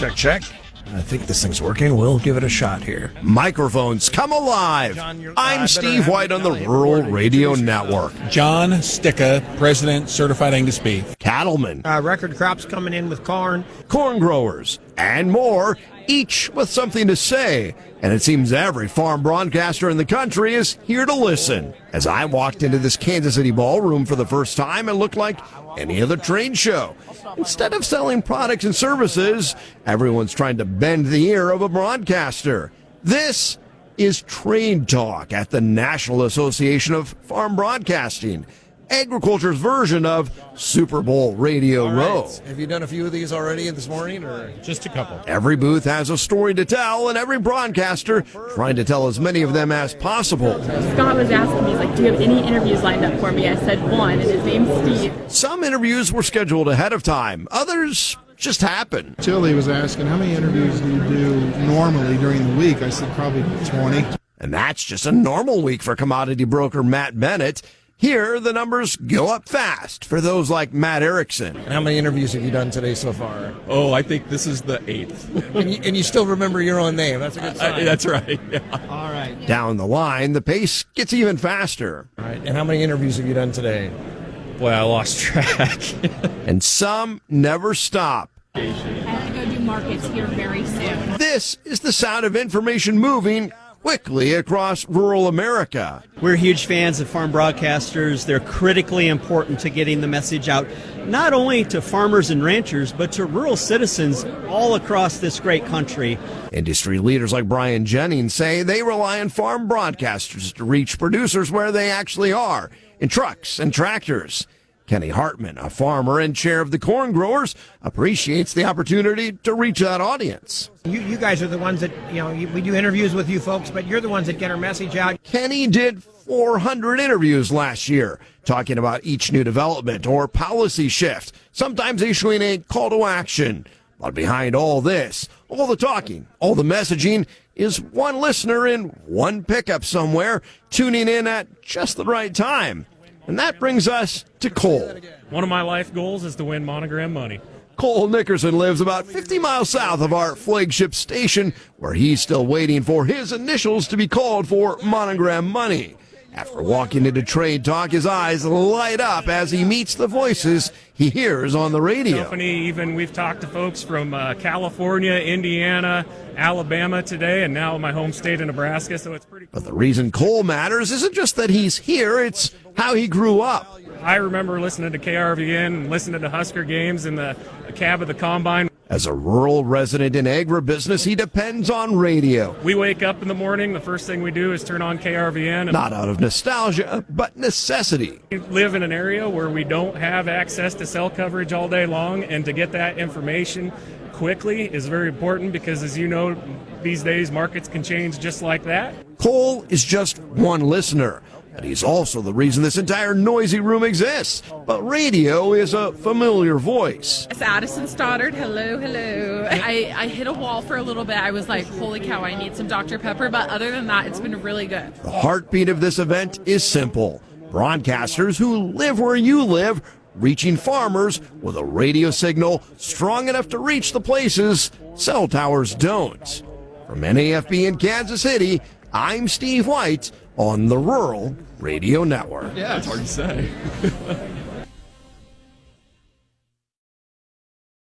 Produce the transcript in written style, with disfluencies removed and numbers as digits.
Check, check. I think this thing's working. We'll give it a shot here. Microphones come alive. I'm Steve White on the Rural Radio Network. John Sticka, President, Certified Angus Beef. Cattlemen. Record crops coming in with corn. Corn growers. And more, each with something to say. And it seems every farm broadcaster in the country is here to listen. As I walked into this Kansas City ballroom for the first time, it looked like any other trade show. Instead of selling products and services, everyone's trying to bend the ear of a broadcaster. This is Trade Talk at the National Association of Farm Broadcasting, agriculture's version of Super Bowl Radio Row. Have you done a few of these already this morning, or Just a couple. Every booth has a story to tell, and every broadcaster trying to tell as many of them as possible. Scott was asking me, he's like, do you have any interviews lined up for me? I said one, and his name's Steve. Some interviews were scheduled ahead of time. Others just happen. Tilly was asking, how many interviews do you do normally during the week? I said, probably 20. And that's just a normal week for commodity broker Matt Bennett. Here, the numbers go up fast for those like Matt Erickson. how many interviews have you done today so far? Oh, I think this is the 8th. And you still remember your own name. That's a good sign. That's right. Yeah. All right. Down the line, the pace gets even faster. All right. And how many interviews have you done today? Boy, I lost track. And some never stop. I have to go do markets here very soon. This is the sound of information moving quickly across rural America. We're huge fans of farm broadcasters. They're critically important to getting the message out, not only to farmers and ranchers, but to rural citizens all across this great country. Industry leaders like Brian Jennings say they rely on farm broadcasters to reach producers where they actually are, in trucks and tractors. Kenny Hartman, a farmer and chair of the corn growers, appreciates the opportunity to reach that audience. You guys are the ones that, we do interviews with you folks, but you're the ones that get our message out. Kenny did 400 interviews last year, talking about each new development or policy shift, sometimes issuing a call to action. But behind all this, all the talking, all the messaging, is one listener in one pickup somewhere, tuning in at just the right time. And that brings us to Cole. One of my life goals is to win Monogram money. Cole Nickerson lives about 50 miles south of our flagship station, where he's still waiting for his initials to be called for Monogram money. After walking into Trade Talk, his eyes light up as he meets the voices he hears on the radio. Even we've talked to folks from California, Indiana, Alabama today, and now my home state of Nebraska, so it's pretty cool. But the reason Cole matters isn't just that he's here, it's how he grew up. I remember listening to KRVN and listening to Husker games in the cab of the combine. As a rural resident in agribusiness, he depends on radio. We wake up in the morning, the first thing we do is turn on KRVN. And not out of nostalgia, but necessity. We live in an area where we don't have access to cell coverage all day long, and to get that information quickly is very important because, as you know, these days markets can change just like that. Cole is just one listener, but he's also the reason this entire noisy room exists. But radio is a familiar voice. It's Addison Stoddard. Hello, hello. I hit a wall for a little bit. I was like, holy cow, I need some Dr. Pepper. But other than that, it's been really good. The heartbeat of this event is simple. Broadcasters who live where you live, reaching farmers with a radio signal strong enough to reach the places cell towers don't. From NAFB in Kansas City, I'm Steve White on the Rural Radio Network. Yeah, it's hard to say.